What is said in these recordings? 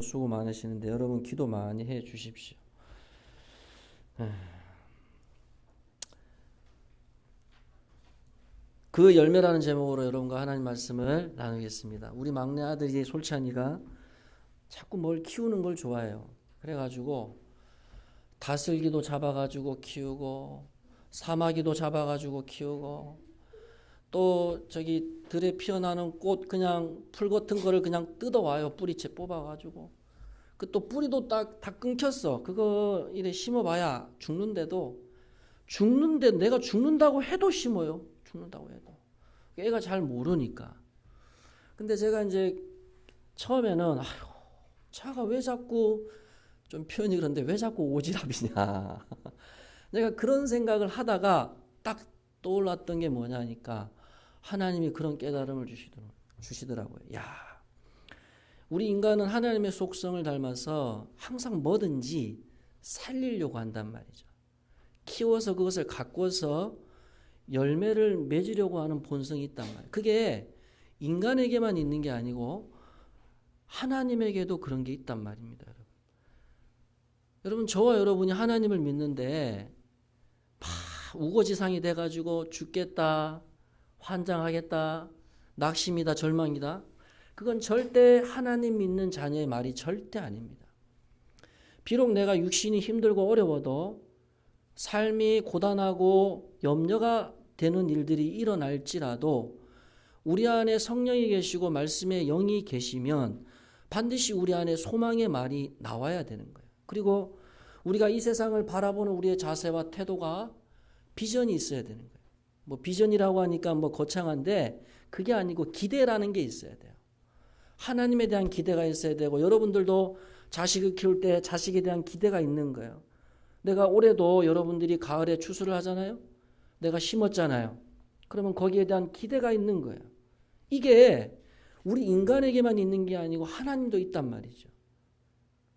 수고 많으시는데 여러분 기도 많이 해 주십시오. 그 열매라는 제목으로 여러분과 하나님 말씀을 나누겠습니다. 우리 막내 아들이 솔찬이가 자꾸 뭘 키우는 걸 좋아해요. 그래가지고 다슬기도 잡아가지고 키우고 사마귀도 잡아가지고 키우고 또 저기 들에 피어나는 꽃 그냥 풀 같은 거를 그냥 뜯어와요. 뿌리채 뽑아가지고 그 또 뿌리도 다 끊겼어. 그거 이래 심어봐야 죽는데 내가 죽는다고 해도 심어요. 죽는다고 해도 애가 잘 모르니까. 근데 제가 이제 처음에는 아휴 차가 왜 자꾸 좀 표현이 그런데 왜 자꾸 오지랖이냐 내가 그런 생각을 하다가 딱 떠올랐던 게 뭐냐니까 하나님이 그런 깨달음을 주시더라고요. 야, 우리 인간은 하나님의 속성을 닮아서 항상 뭐든지 살리려고 한단 말이죠. 키워서 그것을 가꿔서 열매를 맺으려고 하는 본성이 있단 말이에요. 그게 인간에게만 있는 게 아니고 하나님에게도 그런 게 있단 말입니다. 여러분 저와 여러분이 하나님을 믿는데 우거지상이 돼가지고 죽겠다, 환장하겠다, 낙심이다, 절망이다. 그건 절대 하나님 믿는 자녀의 말이 절대 아닙니다. 비록 내가 육신이 힘들고 어려워도 삶이 고단하고 염려가 되는 일들이 일어날지라도 우리 안에 성령이 계시고 말씀의 영이 계시면 반드시 우리 안에 소망의 말이 나와야 되는 거예요. 그리고 우리가 이 세상을 바라보는 우리의 자세와 태도가 비전이 있어야 되는 거예요. 뭐 비전이라고 하니까 뭐 거창한데 그게 아니고 기대라는 게 있어야 돼요. 하나님에 대한 기대가 있어야 되고 여러분들도 자식을 키울 때 자식에 대한 기대가 있는 거예요. 내가 올해도 여러분들이 가을에 추수를 하잖아요. 내가 심었잖아요. 그러면 거기에 대한 기대가 있는 거예요. 이게 우리 인간에게만 있는 게 아니고 하나님도 있단 말이죠.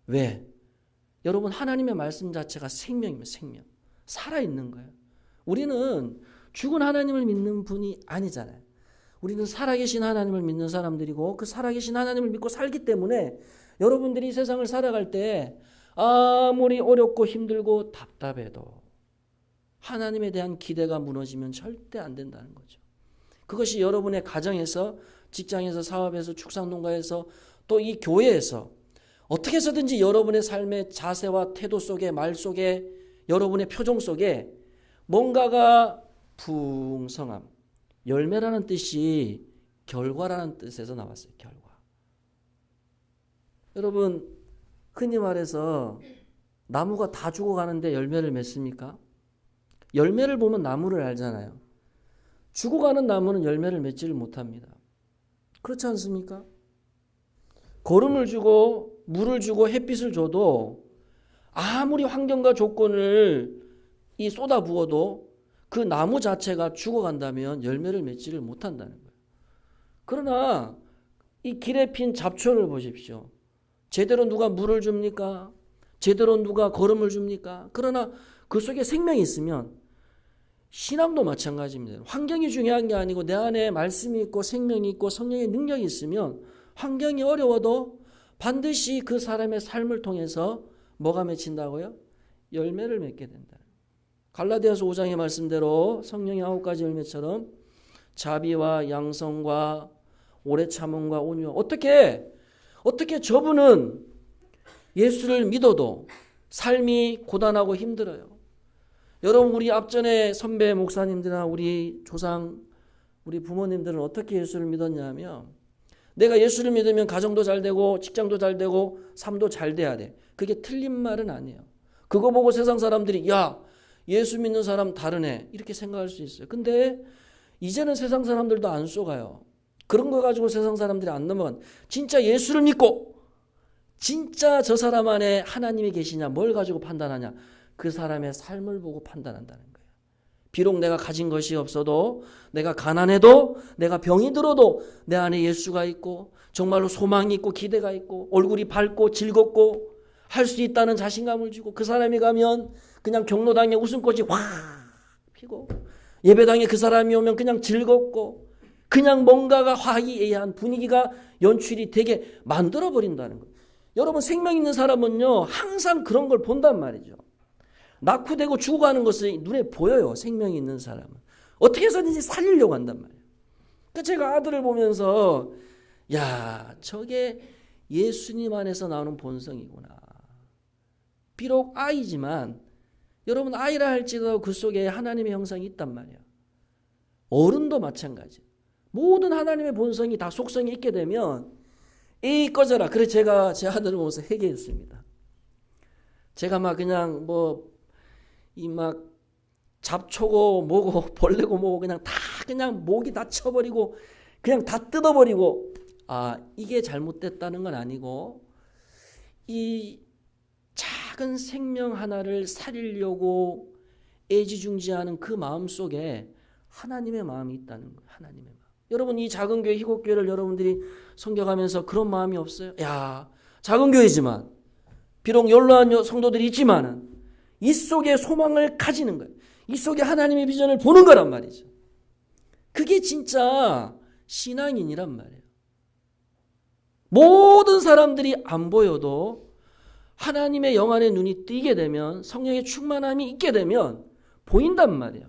왜? 여러분 하나님의 말씀 자체가 생명이면 생명. 살아있는 거예요. 우리는 죽은 하나님을 믿는 분이 아니잖아요. 우리는 살아계신 하나님을 믿는 사람들이고 그 살아계신 하나님을 믿고 살기 때문에 여러분들이 이 세상을 살아갈 때 아무리 어렵고 힘들고 답답해도 하나님에 대한 기대가 무너지면 절대 안 된다는 거죠. 그것이 여러분의 가정에서, 직장에서, 사업에서, 축산농가에서 또 이 교회에서 어떻게 해서든지 여러분의 삶의 자세와 태도 속에 말 속에 여러분의 표정 속에 뭔가가 풍성함, 열매라는 뜻이 결과라는 뜻에서 나왔어요. 결과. 여러분 흔히 말해서 나무가 다 죽어가는데 열매를 맺습니까? 열매를 보면 나무를 알잖아요. 죽어가는 나무는 열매를 맺지를 못합니다. 그렇지 않습니까? 거름을 주고 물을 주고 햇빛을 줘도 아무리 환경과 조건을 쏟아부어도 그 나무 자체가 죽어간다면 열매를 맺지를 못한다는 거예요. 그러나 이 길에 핀 잡초를 보십시오. 제대로 누가 물을 줍니까? 제대로 누가 거름을 줍니까? 그러나 그 속에 생명이 있으면 신앙도 마찬가지입니다. 환경이 중요한 게 아니고 내 안에 말씀이 있고 생명이 있고 성령의 능력이 있으면 환경이 어려워도 반드시 그 사람의 삶을 통해서 뭐가 맺힌다고요? 열매를 맺게 된다. 갈라디아서 5장의 말씀대로 성령의 9가지 열매처럼 자비와 양성과 오래 참음과 온유와 어떻게 저분은 예수를 믿어도 삶이 고단하고 힘들어요. 여러분 우리 앞전에 선배 목사님들이나 우리 조상 우리 부모님들은 어떻게 예수를 믿었냐면 내가 예수를 믿으면 가정도 잘 되고 직장도 잘 되고 삶도 잘 돼야 돼. 그게 틀린 말은 아니에요. 그거 보고 세상 사람들이 야 예수 믿는 사람 다르네 이렇게 생각할 수 있어요. 근데 이제는 세상 사람들도 안 속아요. 그런 거 가지고 세상 사람들이 안 넘어간 진짜 예수를 믿고 진짜 저 사람 안에 하나님이 계시냐 뭘 가지고 판단하냐 그 사람의 삶을 보고 판단한다는 거예요. 비록 내가 가진 것이 없어도 내가 가난해도 내가 병이 들어도 내 안에 예수가 있고 정말로 소망이 있고 기대가 있고 얼굴이 밝고 즐겁고 할 수 있다는 자신감을 주고 그 사람이 가면 그냥 경로당에 웃음꽃이 확 피고 예배당에 그 사람이 오면 그냥 즐겁고 그냥 뭔가가 화기애애한 분위기가 연출이 되게 만들어버린다는 거예요. 여러분 생명 있는 사람은요 항상 그런 걸 본단 말이죠. 낙후되고 죽어가는 것이 눈에 보여요. 생명이 있는 사람은. 어떻게 해서든지 살리려고 한단 말이에요. 그러니까 제가 아들을 보면서 야 저게 예수님 안에서 나오는 본성이구나. 비록 아이지만 여러분 아이라 할지라도 그 속에 하나님의 형상이 있단 말이에요. 어른도 마찬가지. 모든 하나님의 본성이 다 속성이 있게 되면 에이 꺼져라. 그래 제가 제 아들을 보면서 회개했습니다. 제가 막 그냥 이 막 잡초고 뭐고 벌레고 뭐고 그냥 다 그냥 목이 다 쳐버리고 그냥 다 뜯어버리고 이게 잘못됐다는 건 아니고 이 작은 생명 하나를 살리려고 애지중지하는 그 마음 속에 하나님의 마음이 있다는 거예요. 하나님의 마음. 여러분 이 작은 교회 희곡교회를 여러분들이 섬겨가면서 그런 마음이 없어요? 야 작은 교회지만 비록 연로한 성도들이 있지만은 이 속에 소망을 가지는 거예요. 이 속에 하나님의 비전을 보는 거란 말이죠. 그게 진짜 신앙인이란 말이에요. 모든 사람들이 안 보여도 하나님의 영안의 눈이 띄게 되면 성령의 충만함이 있게 되면 보인단 말이에요.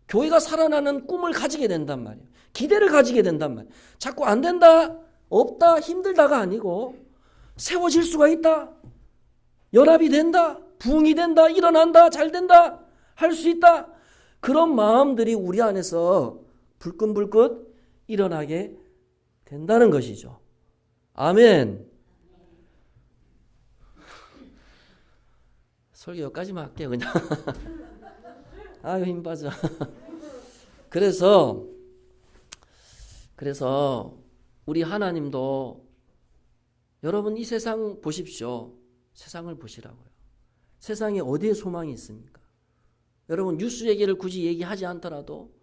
교회가 살아나는 꿈을 가지게 된단 말이에요. 기대를 가지게 된단 말이에요. 자꾸 안 된다, 없다, 힘들다가 아니고 세워질 수가 있다. 연합이 된다. 부흥이 된다. 일어난다. 잘 된다. 할 수 있다. 그런 마음들이 우리 안에서 불끈불끈 일어나게 된다는 것이죠. 아멘. 설교 여기까지만 할게요. 그냥. 아유 힘 빠져. 그래서 우리 하나님도 여러분 이 세상 보십시오. 세상을 보시라고요. 세상에 어디에 소망이 있습니까? 여러분 뉴스 얘기를 굳이 얘기하지 않더라도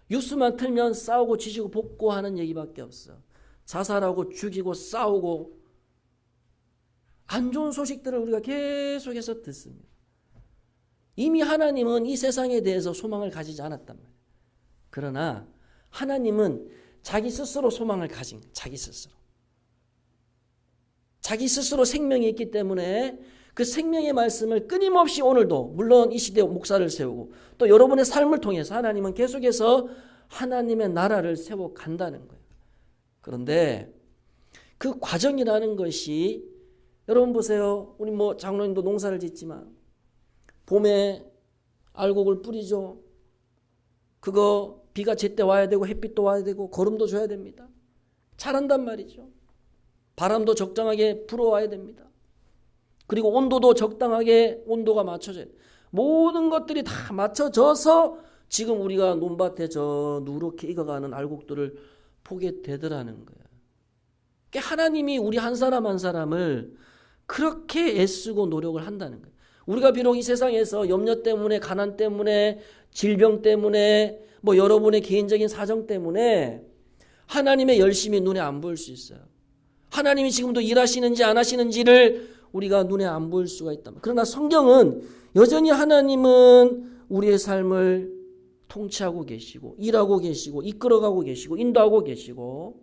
뉴스만 틀면 싸우고 지지고 복고하는 얘기밖에 없어. 자살하고 죽이고 싸우고 안 좋은 소식들을 우리가 계속해서 듣습니다. 이미 하나님은 이 세상에 대해서 소망을 가지지 않았단 말이에요. 그러나 하나님은 자기 스스로 소망을 가진 자기 스스로 생명이 있기 때문에 그 생명의 말씀을 끊임없이 오늘도 물론 이 시대에 목사를 세우고 또 여러분의 삶을 통해서 하나님은 계속해서 하나님의 나라를 세워간다는 거예요. 그런데 그 과정이라는 것이 여러분 보세요. 우리 장로님도 농사를 짓지만 봄에 알곡을 뿌리죠. 그거 비가 제때 와야 되고 햇빛도 와야 되고 거름도 줘야 됩니다. 자란단 말이죠. 바람도 적당하게 불어와야 됩니다. 그리고 온도도 적당하게 온도가 맞춰져야 돼요. 모든 것들이 다 맞춰져서 지금 우리가 논밭에 저 누렇게 익어가는 알곡들을 보게 되더라는 거예요. 하나님이 우리 한 사람 한 사람을 그렇게 애쓰고 노력을 한다는 거예요. 우리가 비록 이 세상에서 염려 때문에 가난 때문에 질병 때문에 여러분의 개인적인 사정 때문에 하나님의 열심이 눈에 안 보일 수 있어요. 하나님이 지금도 일하시는지 안 하시는지를 우리가 눈에 안 보일 수가 있다. 그러나 성경은 여전히 하나님은 우리의 삶을 통치하고 계시고 일하고 계시고 이끌어가고 계시고 인도하고 계시고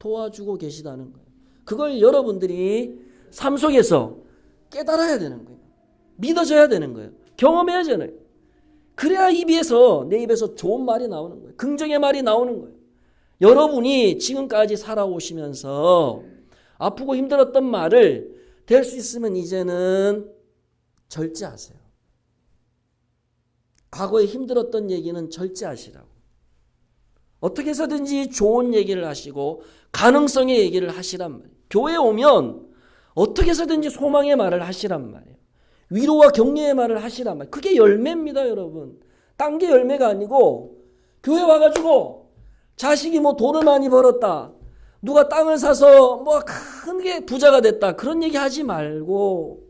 도와주고 계시다는 거예요. 그걸 여러분들이 삶 속에서 깨달아야 되는 거예요. 믿어져야 되는 거예요. 경험해야 되는 거예요. 그래야 내 입에서 좋은 말이 나오는 거예요. 긍정의 말이 나오는 거예요. 여러분이 지금까지 살아오시면서 아프고 힘들었던 말을 될 수 있으면 이제는 절제하세요. 과거에 힘들었던 얘기는 절제하시라고. 어떻게 해서든지 좋은 얘기를 하시고 가능성의 얘기를 하시란 말이에요. 교회에 오면 어떻게 해서든지 소망의 말을 하시란 말이에요. 위로와 격려의 말을 하시란 말이에요. 그게 열매입니다, 여러분. 딴 게 열매가 아니고 교회 와가지고 자식이 돈을 많이 벌었다. 누가 땅을 사서 큰 게 부자가 됐다. 그런 얘기 하지 말고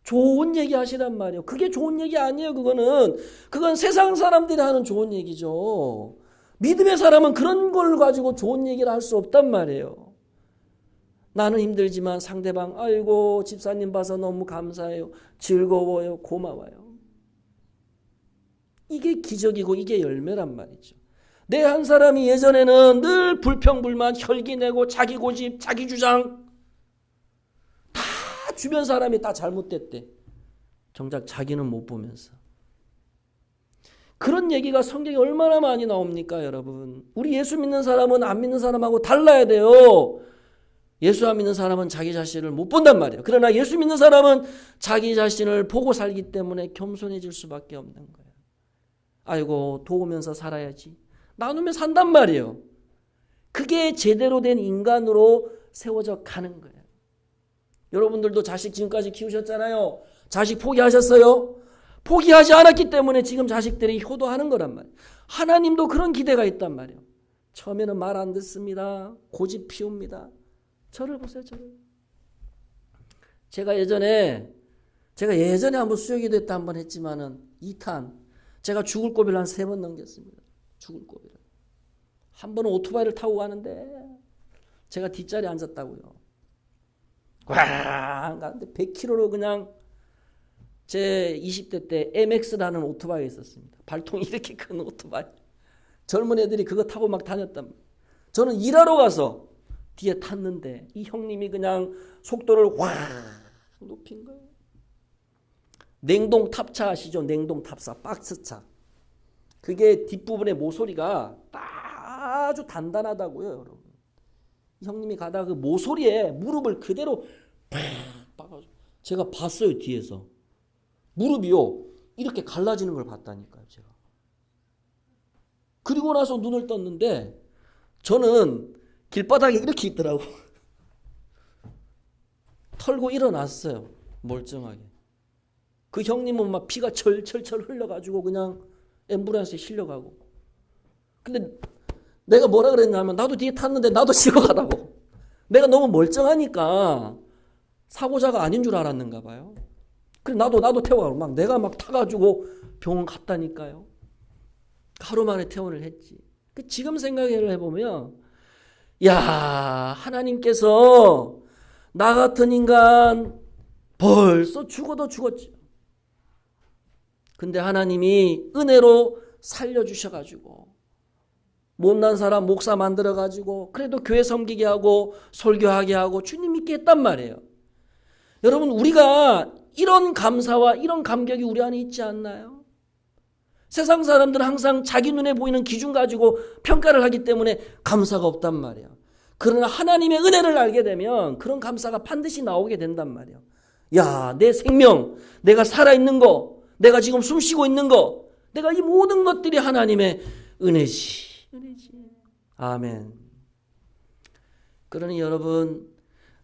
좋은 얘기 하시란 말이에요. 그게 좋은 얘기 아니에요. 그건 세상 사람들이 하는 좋은 얘기죠. 믿음의 사람은 그런 걸 가지고 좋은 얘기를 할 수 없단 말이에요. 나는 힘들지만 상대방 아이고 집사님 봐서 너무 감사해요. 즐거워요. 고마워요. 이게 기적이고 이게 열매란 말이죠. 내 한 사람이 예전에는 늘 불평불만 혈기내고 자기 고집 자기 주장 주변 사람이 다 잘못됐대. 정작 자기는 못 보면서. 그런 얘기가 성경에 얼마나 많이 나옵니까, 여러분? 우리 예수 믿는 사람은 안 믿는 사람하고 달라야 돼요. 예수 안 믿는 사람은 자기 자신을 못 본단 말이에요. 그러나 예수 믿는 사람은 자기 자신을 보고 살기 때문에 겸손해질 수밖에 없는 거예요. 아이고, 도우면서 살아야지. 나누면 산단 말이에요. 그게 제대로 된 인간으로 세워져 가는 거예요. 여러분들도 자식 지금까지 키우셨잖아요. 자식 포기하셨어요? 포기하지 않았기 때문에 지금 자식들이 효도하는 거란 말이에요. 하나님도 그런 기대가 있단 말이에요. 처음에는 말 안 듣습니다. 고집 피웁니다. 저를 보세요, 저를. 제가 예전에 한번 수요기도 했다 한번 했지만은 2탄 제가 죽을 고비를 한 3번 넘겼습니다. 죽을 고비를. 한 번은 오토바이를 타고 가는데 제가 뒷자리에 앉았다고요. 꽝 가는데 100km로 그냥 제 20대 때 MX라는 오토바이가 있었습니다. 발통이 이렇게 큰 오토바이. 젊은 애들이 그거 타고 막 다녔단 말이에요. 저는 일하러 가서 뒤에 탔는데 이 형님이 그냥 속도를 확 높인 거예요. 냉동 탑차 아시죠? 냉동 탑차, 박스차. 그게 뒷부분의 모서리가 아주 단단하다고요, 여러분. 이 형님이 가다가 그 모서리에 무릎을 그대로 팍 박아가지고 제가 봤어요, 뒤에서. 무릎이요, 이렇게 갈라지는 걸 봤다니까요, 제가. 그리고 나서 눈을 떴는데 저는 길바닥에 이렇게 있더라고. 털고 일어났어요, 멀쩡하게. 그 형님은 막 피가 철철철 흘러가지고 그냥 앰뷸런스에 실려가고. 근데 내가 뭐라 그랬냐면 나도 뒤에 탔는데 나도 실어가라고. 내가 너무 멀쩡하니까 사고자가 아닌 줄 알았는가 봐요. 그래 나도 태워가고 막 내가 막 타가지고 병원 갔다니까요. 하루 만에 퇴원을 했지. 지금 생각을 해보면 야, 하나님께서 나 같은 인간 벌써 죽어도 죽었지. 근데 하나님이 은혜로 살려주셔가지고 못난 사람 목사 만들어가지고 그래도 교회 섬기게 하고 설교하게 하고 주님 믿게 했단 말이에요. 여러분, 우리가 이런 감사와 이런 감격이 우리 안에 있지 않나요? 세상 사람들은 항상 자기 눈에 보이는 기준 가지고 평가를 하기 때문에 감사가 없단 말이에요. 그러나 하나님의 은혜를 알게 되면 그런 감사가 반드시 나오게 된단 말이에요. 야, 내 생명, 내가 살아있는 거, 내가 지금 숨 쉬고 있는 거, 내가 이 모든 것들이 하나님의 은혜지. 아멘. 그러니 여러분,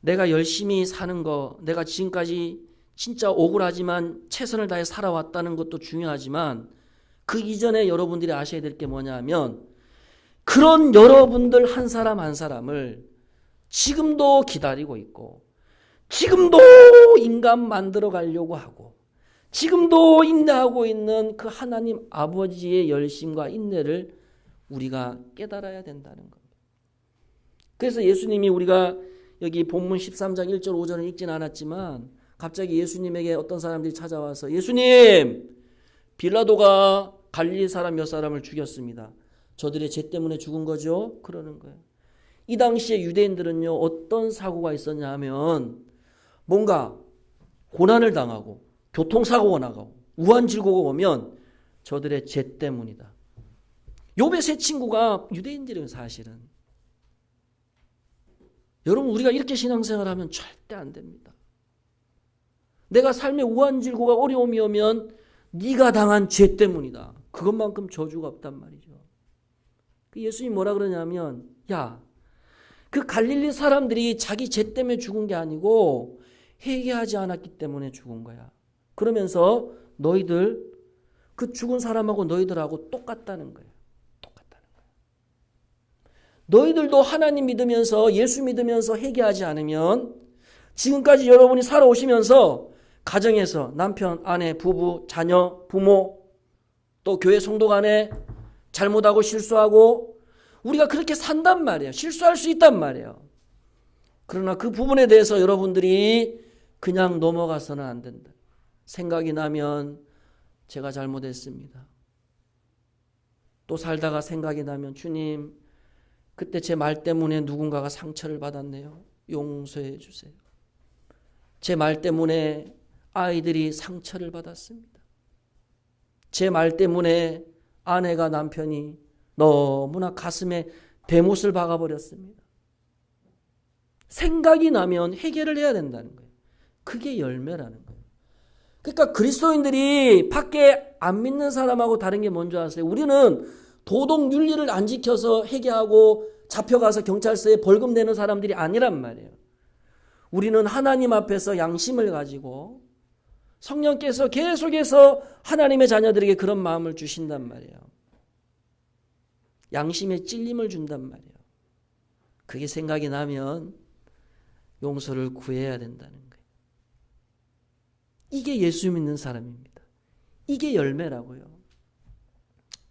내가 열심히 사는 거, 내가 지금까지 진짜 억울하지만 최선을 다해 살아왔다는 것도 중요하지만 그 이전에 여러분들이 아셔야 될 게 뭐냐면 그런 여러분들 한 사람 한 사람을 지금도 기다리고 있고 지금도 인간 만들어 가려고 하고 지금도 인내하고 있는 그 하나님 아버지의 열심과 인내를 우리가 깨달아야 된다는 겁니다. 그래서 예수님이 우리가 여기 본문 13장 1절 5절은 읽진 않았지만 갑자기 예수님에게 어떤 사람들이 찾아와서 예수님, 빌라도가 갈릴리 사람 몇 사람을 죽였습니다. 저들의 죄 때문에 죽은 거죠? 그러는 거예요. 이 당시에 유대인들은요, 어떤 사고가 있었냐 하면 뭔가 고난을 당하고 교통사고가 나고 우한질고가 오면 저들의 죄 때문이다. 욥의 세 친구가 유대인들이에요, 사실은. 여러분, 우리가 이렇게 신앙생활하면 절대 안 됩니다. 내가 삶에 우한질고가 어려움이 오면 네가 당한 죄 때문이다. 그것만큼 저주가 없단 말이죠. 예수님이 뭐라 그러냐면 야, 그 갈릴리 사람들이 자기 죄 때문에 죽은 게 아니고 회개하지 않았기 때문에 죽은 거야. 그러면서 너희들 그 죽은 사람하고 너희들하고 똑같다는 거예요. 똑같다는 거예요. 너희들도 하나님 믿으면서 예수 믿으면서 회개하지 않으면 지금까지 여러분이 살아오시면서 가정에서 남편, 아내, 부부, 자녀, 부모 또 교회 성도 간에 잘못하고 실수하고 우리가 그렇게 산단 말이에요. 실수할 수 있단 말이에요. 그러나 그 부분에 대해서 여러분들이 그냥 넘어가서는 안 된다. 생각이 나면 제가 잘못했습니다. 또 살다가 생각이 나면 주님, 그때 제 말 때문에 누군가가 상처를 받았네요. 용서해 주세요. 제 말 때문에 아이들이 상처를 받았습니다. 제 말 때문에 아내가 남편이 너무나 가슴에 대못을 박아버렸습니다. 생각이 나면 해결을 해야 된다는 거예요. 그게 열매라는 거예요. 그러니까 그리스도인들이 밖에 안 믿는 사람하고 다른 게 뭔지 아세요? 우리는 도덕 윤리를 안 지켜서 회개하고 잡혀가서 경찰서에 벌금 내는 사람들이 아니란 말이에요. 우리는 하나님 앞에서 양심을 가지고 성령께서 계속해서 하나님의 자녀들에게 그런 마음을 주신단 말이에요. 양심에 찔림을 준단 말이에요. 그게 생각이 나면 용서를 구해야 된다는 거예요. 이게 예수 믿는 사람입니다. 이게 열매라고요.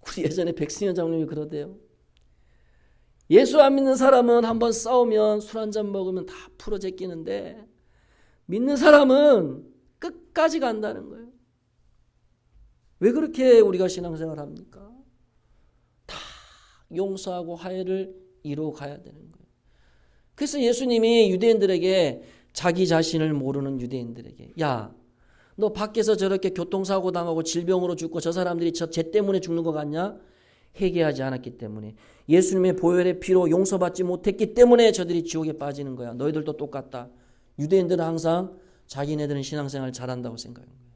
우리 예전에 백승현 장로님이 그러대요. 예수 안 믿는 사람은 한번 싸우면 술 한잔 먹으면 다 풀어 제끼는데 믿는 사람은 끝까지 간다는 거예요. 왜 그렇게 우리가 신앙생활을 합니까? 다 용서하고 화해를 이루어 가야 되는 거예요. 그래서 예수님이 유대인들에게 자기 자신을 모르는 유대인들에게 야, 너 밖에서 저렇게 교통사고 당하고 질병으로 죽고 저 사람들이 쟤 때문에 죽는 것 같냐? 회개하지 않았기 때문에 예수님의 보혈의 피로 용서받지 못했기 때문에 저들이 지옥에 빠지는 거야. 너희들도 똑같다. 유대인들은 항상 자기네들은 신앙생활 잘한다고 생각하는 거예요.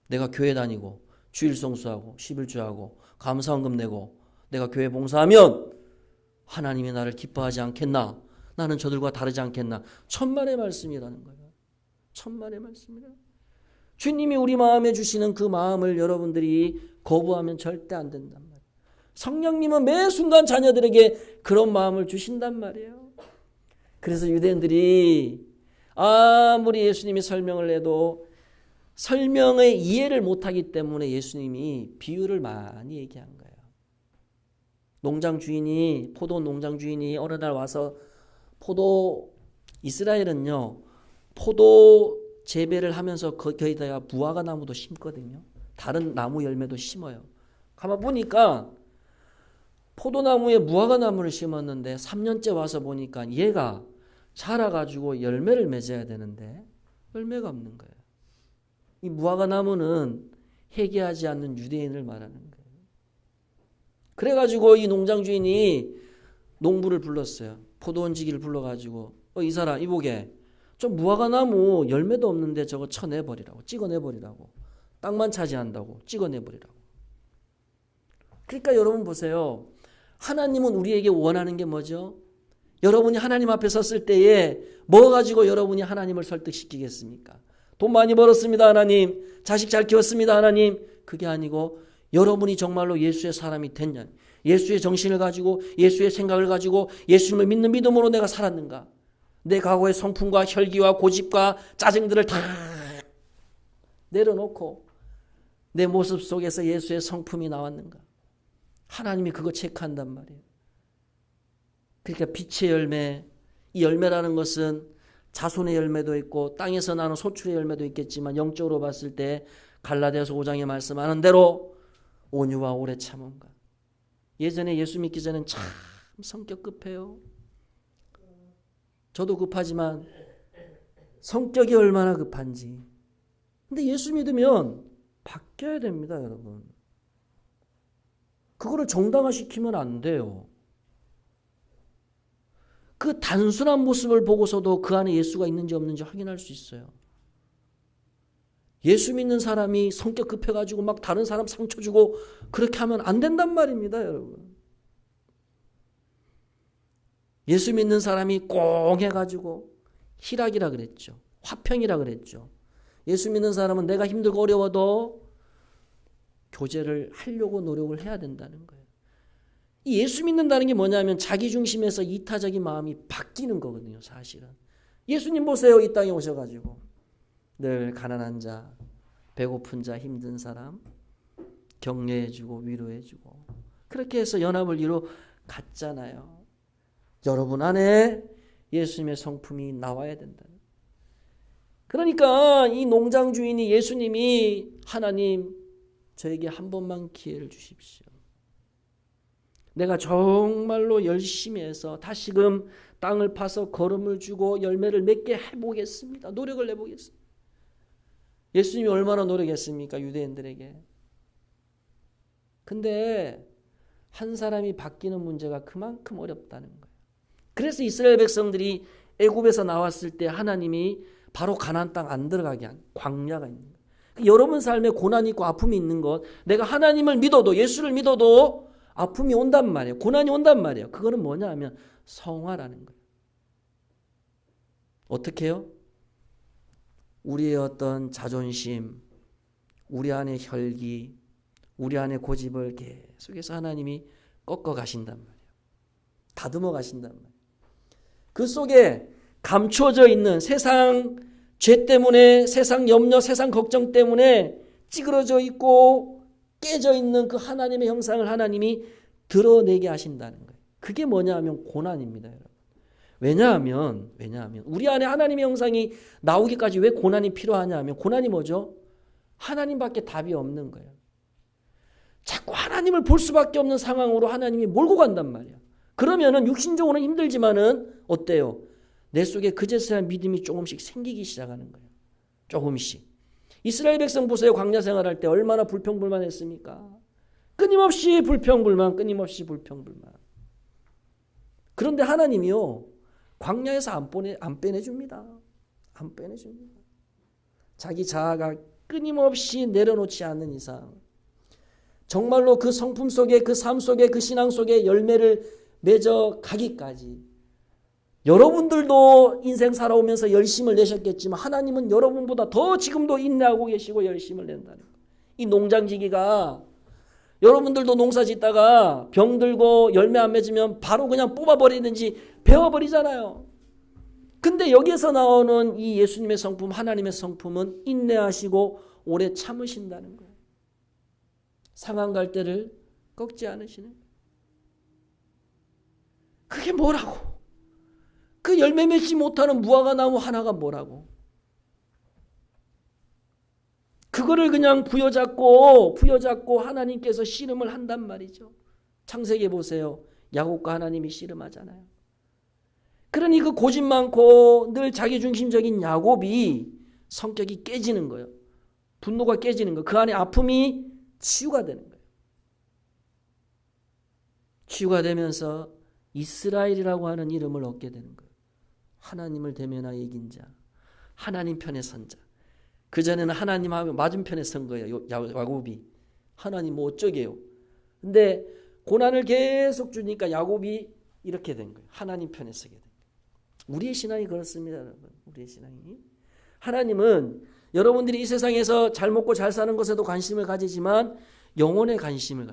내가 교회 다니고 주일 성수하고 11주하고 감사헌금 내고 내가 교회 봉사하면 하나님이 나를 기뻐하지 않겠나? 나는 저들과 다르지 않겠나? 천만의 말씀이라는 거예요. 천만의 말씀이라. 주님이 우리 마음에 주시는 그 마음을 여러분들이 거부하면 절대 안 된단 말이에요. 성령님은 매 순간 자녀들에게 그런 마음을 주신단 말이에요. 그래서 유대인들이 아무리 예수님이 설명을 해도 설명의 이해를 못하기 때문에 예수님이 비유를 많이 얘기한 거예요. 포도 농장 주인이 어느 날 와서 이스라엘은요, 포도 재배를 하면서 거기다가 무화과 나무도 심거든요. 다른 나무 열매도 심어요. 가만 보니까 포도나무에 무화과 나무를 심었는데 3년째 와서 보니까 얘가 자라가지고 열매를 맺어야 되는데 열매가 없는 거예요. 이 무화과 나무는 회개하지 않는 유대인을 말하는 거예요. 그래가지고 이 농장 주인이 농부를 불렀어요. 포도원지기를 불러가지고 이 사람 이보게 좀 무화과 나무 열매도 없는데 저거 쳐내버리라고, 찍어내버리라고, 땅만 차지한다고 찍어내버리라고. 그러니까 여러분 보세요. 하나님은 우리에게 원하는 게 뭐죠? 여러분이 하나님 앞에 섰을 때에 뭐 가지고 여러분이 하나님을 설득시키겠습니까? 돈 많이 벌었습니다 하나님, 자식 잘 키웠습니다 하나님. 그게 아니고 여러분이 정말로 예수의 사람이 됐냐, 예수의 정신을 가지고 예수의 생각을 가지고 예수님을 믿는 믿음으로 내가 살았는가, 내 과거의 성품과 혈기와 고집과 짜증들을 다 내려놓고 내 모습 속에서 예수의 성품이 나왔는가. 하나님이 그거 체크한단 말이에요. 그러니까 빛의 열매, 이 열매라는 것은 자손의 열매도 있고 땅에서 나는 소출의 열매도 있겠지만 영적으로 봤을 때 갈라디아서 5장에 말씀하는 대로 온유와 오래 참음과. 예전에 예수 믿기 전엔 참 성격 급해요. 저도 급하지만 성격이 얼마나 급한지. 근데 예수 믿으면 바뀌어야 됩니다, 여러분. 그거를 정당화시키면 안 돼요. 그 단순한 모습을 보고서도 그 안에 예수가 있는지 없는지 확인할 수 있어요. 예수 믿는 사람이 성격 급해가지고 막 다른 사람 상처 주고 그렇게 하면 안 된단 말입니다, 여러분. 예수 믿는 사람이 꽁 해가지고 희락이라 그랬죠. 화평이라 그랬죠. 예수 믿는 사람은 내가 힘들고 어려워도 교제를 하려고 노력을 해야 된다는 거예요. 이 예수 믿는다는 게 뭐냐면 자기 중심에서 이타적인 마음이 바뀌는 거거든요, 사실은. 예수님 보세요. 이 땅에 오셔가지고 늘 가난한 자, 배고픈 자, 힘든 사람 격려해주고 위로해주고 그렇게 해서 연합을 이루어 갔잖아요. 여러분 안에 예수님의 성품이 나와야 된다. 그러니까 이 농장 주인이 예수님이 하나님 저에게 한 번만 기회를 주십시오. 내가 정말로 열심히 해서 다시금 땅을 파서 거름을 주고 열매를 맺게 해보겠습니다. 노력을 해보겠습니다. 예수님이 얼마나 노력했습니까? 유대인들에게. 근데 한 사람이 바뀌는 문제가 그만큼 어렵다는 거예요. 그래서 이스라엘 백성들이 애굽에서 나왔을 때 하나님이 바로 가나안 땅 안 들어가게 한 광야가 있는 거예요. 여러분 삶에 고난이 있고 아픔이 있는 것, 내가 하나님을 믿어도 예수를 믿어도 아픔이 온단 말이에요. 고난이 온단 말이에요. 그거는 뭐냐 하면 성화라는 거예요. 어떻게 해요? 우리의 어떤 자존심, 우리 안의 혈기, 우리 안의 고집을 계속해서 하나님이 꺾어 가신단 말이에요. 다듬어 가신단 말이에요. 그 속에 감추어져 있는 세상 죄 때문에, 세상 염려, 세상 걱정 때문에 찌그러져 있고 깨져 있는 그 하나님의 형상을 하나님이 드러내게 하신다는 거예요. 그게 뭐냐 하면 고난입니다, 여러분. 왜냐하면 우리 안에 하나님의 형상이 나오기까지 왜 고난이 필요하냐 하면, 고난이 뭐죠? 하나님밖에 답이 없는 거예요. 자꾸 하나님을 볼 수밖에 없는 상황으로 하나님이 몰고 간단 말이에요. 그러면은 육신적으로는 힘들지만은 어때요? 내 속에 그제서야 믿음이 조금씩 생기기 시작하는 거예요. 조금씩. 이스라엘 백성 보세요. 광야 생활할 때 얼마나 불평불만했습니까? 끊임없이 불평불만, 끊임없이 불평불만. 그런데 하나님이요, 광야에서 안 빼내줍니다. 안 빼내줍니다. 자기 자아가 끊임없이 내려놓지 않는 이상 정말로 그 성품 속에, 그 삶 속에, 그 신앙 속에 열매를 맺어 가기까지, 여러분들도 인생 살아오면서 열심을 내셨겠지만 하나님은 여러분보다 더 지금도 인내하고 계시고 열심을 낸다는 거예요. 이 농장지기가, 여러분들도 농사 짓다가 병 들고 열매 안 맺으면 바로 그냥 뽑아버리든지 베어버리잖아요. 근데 여기에서 나오는 이 예수님의 성품, 하나님의 성품은 인내하시고 오래 참으신다는 거예요. 상한 갈 때를 꺾지 않으시는 거예요. 그게 뭐라고? 그 열매 맺지 못하는 무화과 나무 하나가 뭐라고? 그거를 그냥 부여잡고 하나님께서 씨름을 한단 말이죠. 창세기에 보세요. 야곱과 하나님이 씨름하잖아요. 그러니 그 고집 많고 늘 자기중심적인 야곱이 성격이 깨지는 거예요. 분노가 깨지는 거예요. 그 안에 아픔이 치유가 되는 거예요. 치유가 되면서 이스라엘이라고 하는 이름을 얻게 되는 거예요. 하나님을 대면하여 이긴 자, 하나님 편에 선 자. 그전에는 하나님하고 맞은편에 선 거예요. 야곱이. 하나님 뭐 어쩌게요. 근데 고난을 계속 주니까 야곱이 이렇게 된 거예요. 하나님 편에 서게 된 거예요. 우리의 신앙이 그렇습니다, 여러분. 우리의 신앙이. 하나님은 여러분들이 이 세상에서 잘 먹고 잘 사는 것에도 관심을 가지지만 영혼의 관심.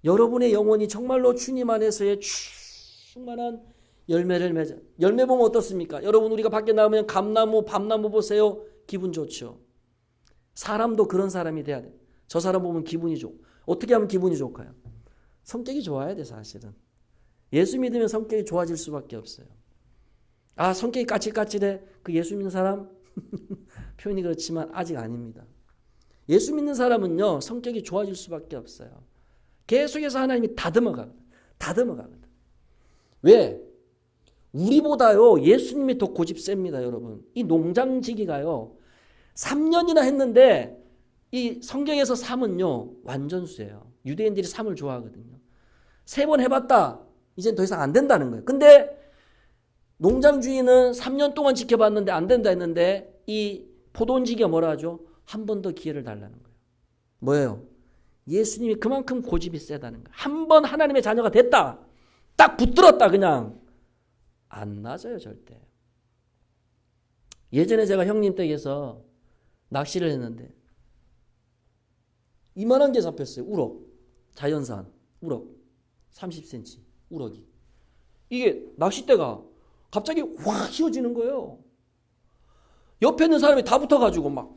여러분의 영혼이 정말로 주님 안에서의 충만한 열매를 맺어. 열매 보면 어떻습니까? 여러분, 우리가 밖에 나오면 감나무, 밤나무 보세요. 기분 좋죠. 사람도 그런 사람이 돼야 돼. 저 사람 보면 기분이 좋고. 어떻게 하면 기분이 좋을까요? 성격이 좋아야 돼, 사실은. 예수 믿으면 성격이 좋아질 수밖에 없어요. 아, 성격이 까칠까칠해. 그 예수 믿는 사람? 표현이 그렇지만 아직 아닙니다. 예수 믿는 사람은요, 성격이 좋아질 수밖에 없어요. 계속해서 하나님이 다듬어가거든. 왜? 우리보다요 예수님이 더 고집 셉니다, 여러분. 이 농장지기가요 3년이나 했는데, 이 성경에서 3은요 완전수예요. 유대인들이 3을 좋아하거든요. 3번 해봤다, 이젠 더 이상 안 된다는 거예요. 근데 농장 주인은 3년 동안 지켜봤는데 안 된다 했는데, 이 포도원지기가 뭐라 하죠? 한 번 더 기회를 달라는 거예요. 뭐예요? 예수님이 그만큼 고집이 세다는 거예요. 한 번 하나님의 자녀가 됐다, 딱 붙들었다, 그냥 안 낮아요, 절대. 예전에 제가 형님 댁에서 낚시를 했는데 이만한 게 잡혔어요. 우럭. 자연산 우럭 30cm 우럭이. 이게 낚싯대가 갑자기 확 휘어지는 거예요. 옆에 있는 사람이 다 붙어가지고 막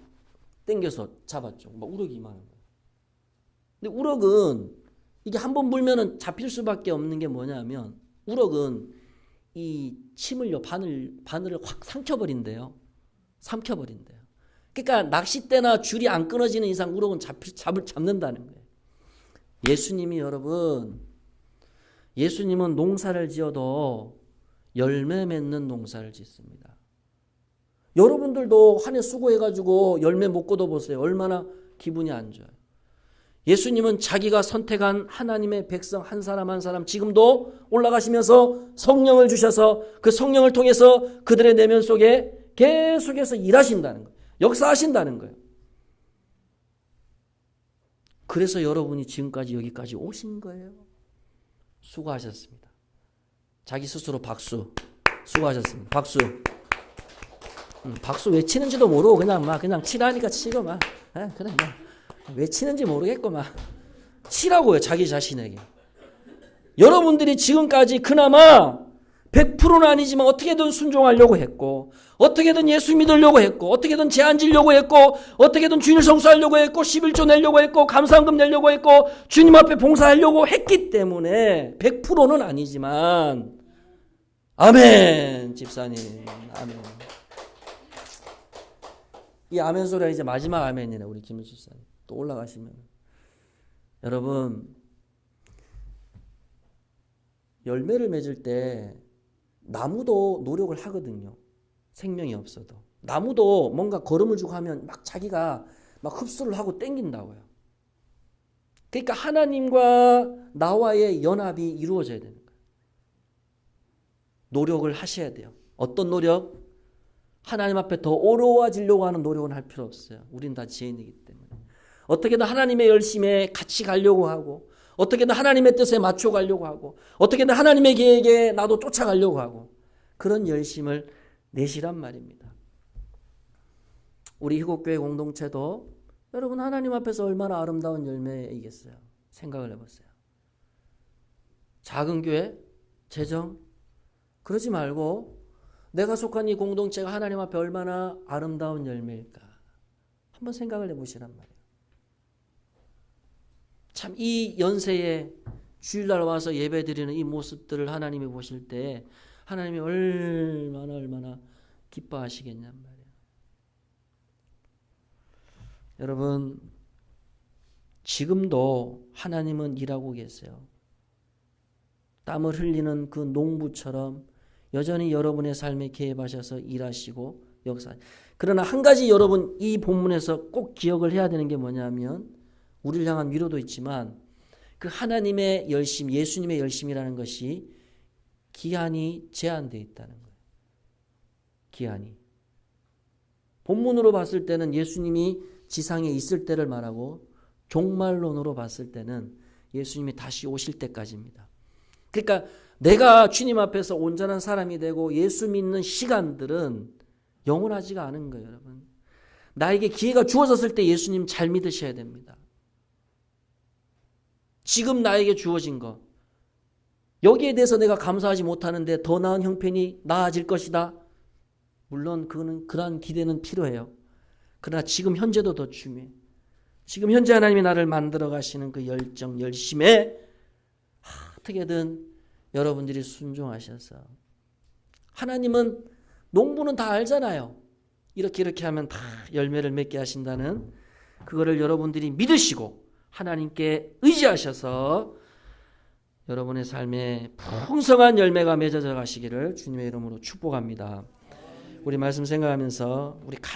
당겨서 잡았죠. 막 우럭이 이만한 거. 근데 우럭은 이게 한번 물면은 잡힐 수밖에 없는 게 뭐냐면, 우럭은 이 침을요, 바늘을 확 삼켜버린대요. 그러니까 낚싯대나 줄이 안 끊어지는 이상 우럭은 잡는다는 거예요. 예수님이 여러분 예수님은 농사를 지어도 열매 맺는 농사를 짓습니다. 여러분들도 한 해 수고해가지고 열매 못 거둬보세요. 얼마나 기분이 안 좋아요. 예수님은 자기가 선택한 하나님의 백성 한 사람 한 사람 지금도 올라가시면서 성령을 주셔서 그 성령을 통해서 그들의 내면 속에 계속해서 일하신다는 거예요. 역사하신다는 거예요. 그래서 여러분이 지금까지 여기까지 오신 거예요. 수고하셨습니다. 자기 스스로 박수. 수고하셨습니다. 박수. 박수 왜 치는지도 모르고 그냥 치라니까 치고 막. 그래 왜 치는지 모르겠고 막 치라고요. 자기 자신에게. 여러분들이 지금까지 그나마 100%는 아니지만 어떻게든 순종하려고 했고 어떻게든 예수 믿으려고 했고 어떻게든 제한 지려고 했고 어떻게든 주일 성수하려고 했고 11조 내려고 했고 감사헌금 내려고 했고 주님 앞에 봉사하려고 했기 때문에 100%는 아니지만 아멘 집사님 아멘. 이 아멘 소리가 이제 마지막 아멘이네. 우리 김 집사님 또 올라가시면 여러분 열매를 맺을 때 나무도 노력을 하거든요. 생명이 없어도 나무도 뭔가 거름을 주고 하면 막 자기가 막 흡수를 하고 땡긴다고요. 그러니까 하나님과 나와의 연합이 이루어져야 되는 거예요. 노력을 하셔야 돼요. 어떤 노력? 하나님 앞에 더 어려워지려고 하는 노력은 할 필요 없어요. 우린 다 죄인이기 때문에. 어떻게든 하나님의 열심에 같이 가려고 하고 어떻게든 하나님의 뜻에 맞춰 가려고 하고 어떻게든 하나님의 계획에 나도 쫓아가려고 하고 그런 열심을 내시란 말입니다. 우리 희곡교회 공동체도 여러분 하나님 앞에서 얼마나 아름다운 열매이겠어요. 생각을 해보세요. 작은 교회, 재정 그러지 말고 내가 속한 이 공동체가 하나님 앞에 얼마나 아름다운 열매일까 한번 생각을 해보시란 말이에요. 참 이 연세에 주일날 와서 예배드리는 이 모습들을 하나님이 보실 때 하나님이 얼마나 기뻐하시겠냔 말이에요. 여러분 지금도 하나님은 일하고 계세요. 땀을 흘리는 그 농부처럼 여전히 여러분의 삶에 개입하셔서 일하시고 역사. 그러나 한 가지 여러분 이 본문에서 꼭 기억을 해야 되는 게 뭐냐면 우리를 향한 위로도 있지만 그 하나님의 열심, 예수님의 열심이라는 것이 기한이 제한되어 있다는 거예요. 기한이. 본문으로 봤을 때는 예수님이 지상에 있을 때를 말하고 종말론으로 봤을 때는 예수님이 다시 오실 때까지입니다. 그러니까 내가 주님 앞에서 온전한 사람이 되고 예수 믿는 시간들은 영원하지가 않은 거예요, 여러분. 나에게 기회가 주어졌을 때 예수님 잘 믿으셔야 됩니다. 지금 나에게 주어진 것. 여기에 대해서 내가 감사하지 못하는데 더 나은 형편이 나아질 것이다. 물론 그거는 그러한 기대는 필요해요. 그러나 지금 현재도 더 중요해. 지금 현재 하나님이 나를 만들어 가시는 그 열정, 열심에 어떻게든 여러분들이 순종하셔서 하나님은 농부는 다 알잖아요. 이렇게 하면 다 열매를 맺게 하신다는 그거를 여러분들이 믿으시고 하나님께 의지하셔서 여러분의 삶에 풍성한 열매가 맺어져 가시기를 주님의 이름으로 축복합니다. 우리 말씀 생각하면서 우리